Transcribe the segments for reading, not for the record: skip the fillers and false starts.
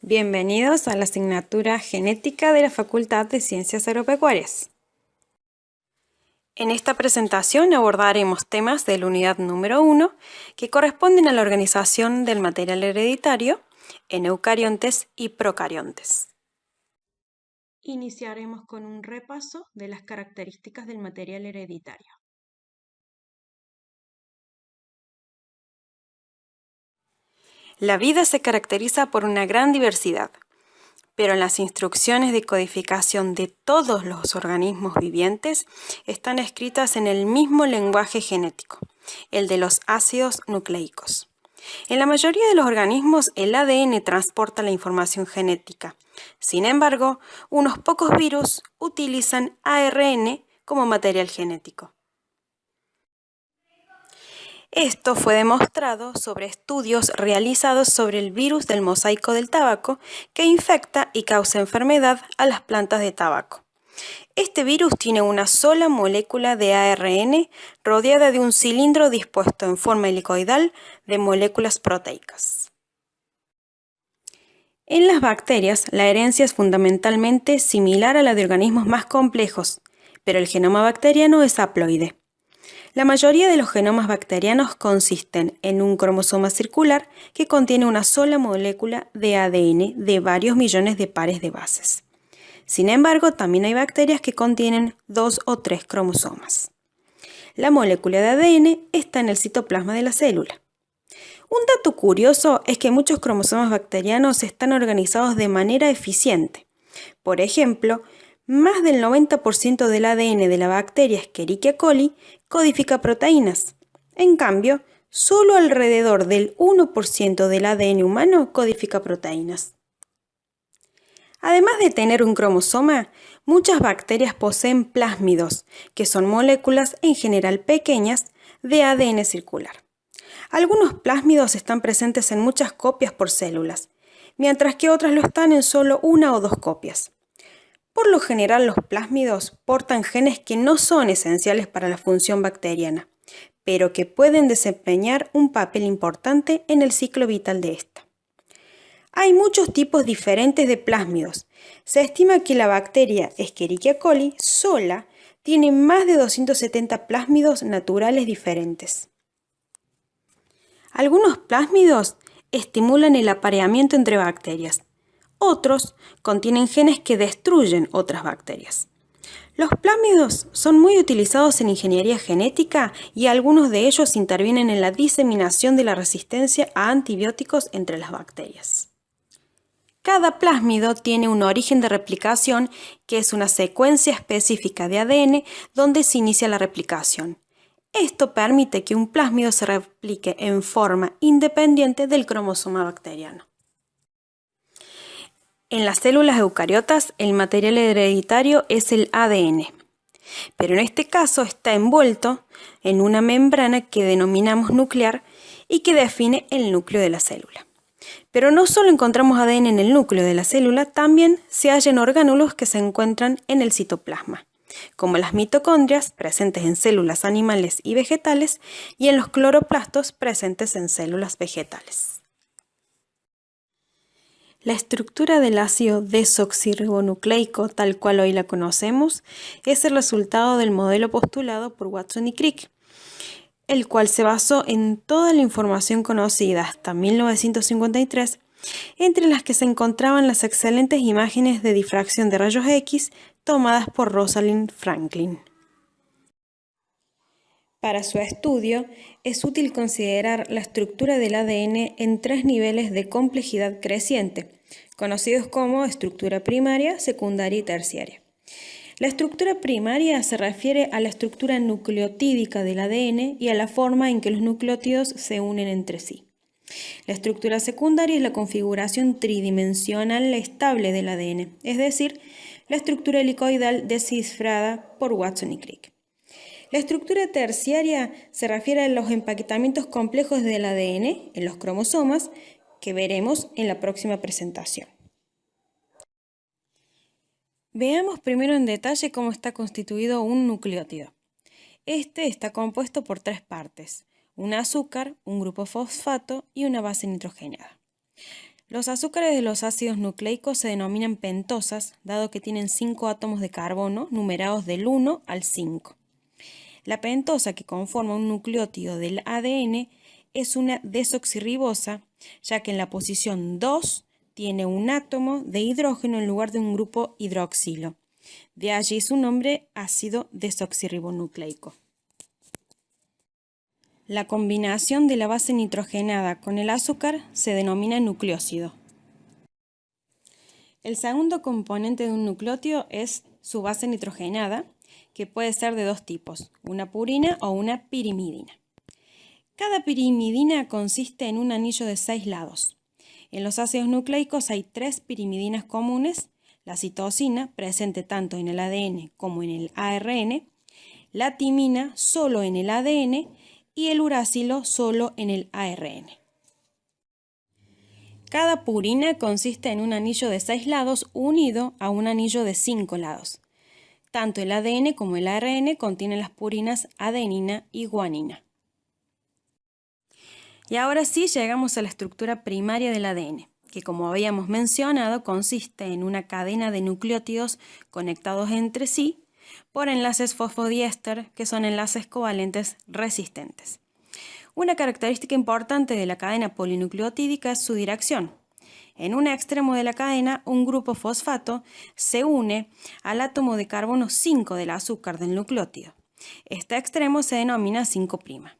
Bienvenidos a la asignatura Genética de la Facultad de Ciencias Agropecuarias. En esta presentación abordaremos temas de la unidad número 1 que corresponden a la organización del material hereditario en eucariontes y procariontes. Iniciaremos con un repaso de las características del material hereditario. La vida se caracteriza por una gran diversidad, pero en las instrucciones de codificación de todos los organismos vivientes están escritas en el mismo lenguaje genético, el de los ácidos nucleicos. En la mayoría de los organismos el ADN transporta la información genética. Sin embargo, unos pocos virus utilizan ARN como material genético. Esto fue demostrado sobre estudios realizados sobre el virus del mosaico del tabaco que infecta y causa enfermedad a las plantas de tabaco. Este virus tiene una sola molécula de ARN rodeada de un cilindro dispuesto en forma helicoidal de moléculas proteicas. En las bacterias, la herencia es fundamentalmente similar a la de organismos más complejos, pero el genoma bacteriano es haploide. La mayoría de los genomas bacterianos consisten en un cromosoma circular que contiene una sola molécula de ADN de varios millones de pares de bases. Sin embargo, también hay bacterias que contienen 2 o 3 cromosomas. La molécula de ADN está en el citoplasma de la célula. Un dato curioso es que muchos cromosomas bacterianos están organizados de manera eficiente. Por ejemplo, más del 90% del ADN de la bacteria Escherichia coli codifica proteínas. En cambio, solo alrededor del 1% del ADN humano codifica proteínas. Además de tener un cromosoma, muchas bacterias poseen plásmidos, que son moléculas en general pequeñas de ADN circular. Algunos plásmidos están presentes en muchas copias por células, mientras que otras lo están en solo 1 o 2 copias. Por lo general, los plásmidos portan genes que no son esenciales para la función bacteriana, pero que pueden desempeñar un papel importante en el ciclo vital de esta. Hay muchos tipos diferentes de plásmidos. Se estima que la bacteria Escherichia coli sola tiene más de 270 plásmidos naturales diferentes. Algunos plásmidos estimulan el apareamiento entre bacterias. Otros contienen genes que destruyen otras bacterias. Los plásmidos son muy utilizados en ingeniería genética y algunos de ellos intervienen en la diseminación de la resistencia a antibióticos entre las bacterias. Cada plásmido tiene un origen de replicación que es una secuencia específica de ADN donde se inicia la replicación. Esto permite que un plásmido se replique en forma independiente del cromosoma bacteriano. En las células eucariotas, el material hereditario es el ADN, pero en este caso está envuelto en una membrana que denominamos nuclear y que define el núcleo de la célula. Pero no solo encontramos ADN en el núcleo de la célula, también se hallan orgánulos que se encuentran en el citoplasma, como las mitocondrias presentes en células animales y vegetales y en los cloroplastos presentes en células vegetales. La estructura del ácido desoxirribonucleico, tal cual hoy la conocemos, es el resultado del modelo postulado por Watson y Crick, el cual se basó en toda la información conocida hasta 1953, entre las que se encontraban las excelentes imágenes de difracción de rayos X tomadas por Rosalind Franklin. Para su estudio, es útil considerar la estructura del ADN en 3 niveles de complejidad creciente, conocidos como estructura primaria, secundaria y terciaria. La estructura primaria se refiere a la estructura nucleotídica del ADN y a la forma en que los nucleótidos se unen entre sí. La estructura secundaria es la configuración tridimensional estable del ADN, es decir, la estructura helicoidal descifrada por Watson y Crick. La estructura terciaria se refiere a los empaquetamientos complejos del ADN en los cromosomas que veremos en la próxima presentación. Veamos primero en detalle cómo está constituido un nucleótido. Este está compuesto por 3 partes, un azúcar, un grupo fosfato y una base nitrogenada. Los azúcares de los ácidos nucleicos se denominan pentosas, dado que tienen 5 átomos de carbono numerados del 1 al 5. La pentosa que conforma un nucleótido del ADN es una desoxirribosa, ya que en la posición 2 tiene un átomo de hidrógeno en lugar de un grupo hidroxilo. De allí su nombre, ácido desoxirribonucleico. La combinación de la base nitrogenada con el azúcar se denomina nucleósido. El segundo componente de un nucleótido es su base nitrogenada, que puede ser de dos tipos, una purina o una pirimidina. Cada pirimidina consiste en un anillo de 6 lados. En los ácidos nucleicos hay 3 pirimidinas comunes, la citosina, presente tanto en el ADN como en el ARN, la timina solo en el ADN y el uracilo solo en el ARN. Cada purina consiste en un anillo de 6 lados unido a un anillo de 5 lados. Tanto el ADN como el ARN contienen las purinas adenina y guanina. Y ahora sí llegamos a la estructura primaria del ADN, que como habíamos mencionado consiste en una cadena de nucleótidos conectados entre sí por enlaces fosfodiéster, que son enlaces covalentes resistentes. Una característica importante de la cadena polinucleotídica es su dirección. En un extremo de la cadena, un grupo fosfato se une al átomo de carbono 5 del azúcar del nucleótido. Este extremo se denomina 5'.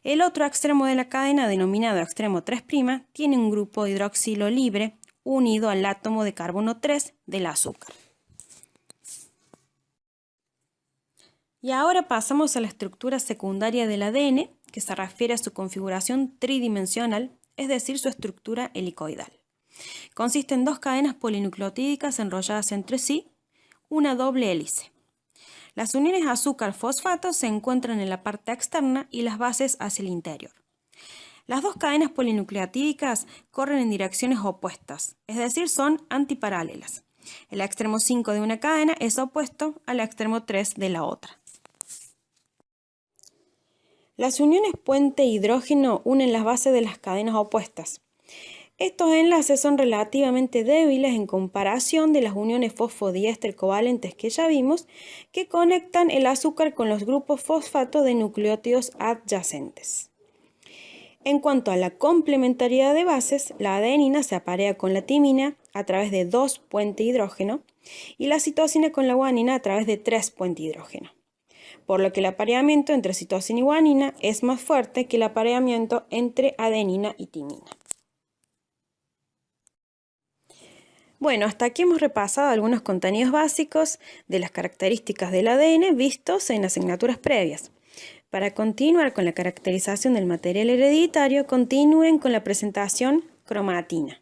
El otro extremo de la cadena, denominado extremo 3', tiene un grupo hidroxilo libre unido al átomo de carbono 3 del azúcar. Y ahora pasamos a la estructura secundaria del ADN, que se refiere a su configuración tridimensional, es decir, su estructura helicoidal. Consiste en 2 cadenas polinucleotídicas enrolladas entre sí, una doble hélice. Las uniones azúcar-fosfato se encuentran en la parte externa y las bases hacia el interior. Las 2 cadenas polinucleotídicas corren en direcciones opuestas, es decir, son antiparalelas. El extremo 5 de una cadena es opuesto al extremo 3 de la otra. Las uniones puente-hidrógeno unen las bases de las cadenas opuestas. Estos enlaces son relativamente débiles en comparación de las uniones fosfodiéster covalentes que ya vimos, que conectan el azúcar con los grupos fosfato de nucleótidos adyacentes. En cuanto a la complementariedad de bases, la adenina se aparea con la timina a través de 2 puentes hidrógeno y la citosina con la guanina a través de 3 puentes hidrógeno. Por lo que el apareamiento entre citosina y guanina es más fuerte que el apareamiento entre adenina y timina. Bueno, hasta aquí hemos repasado algunos contenidos básicos de las características del ADN vistos en asignaturas previas. Para continuar con la caracterización del material hereditario, continúen con la presentación cromatina.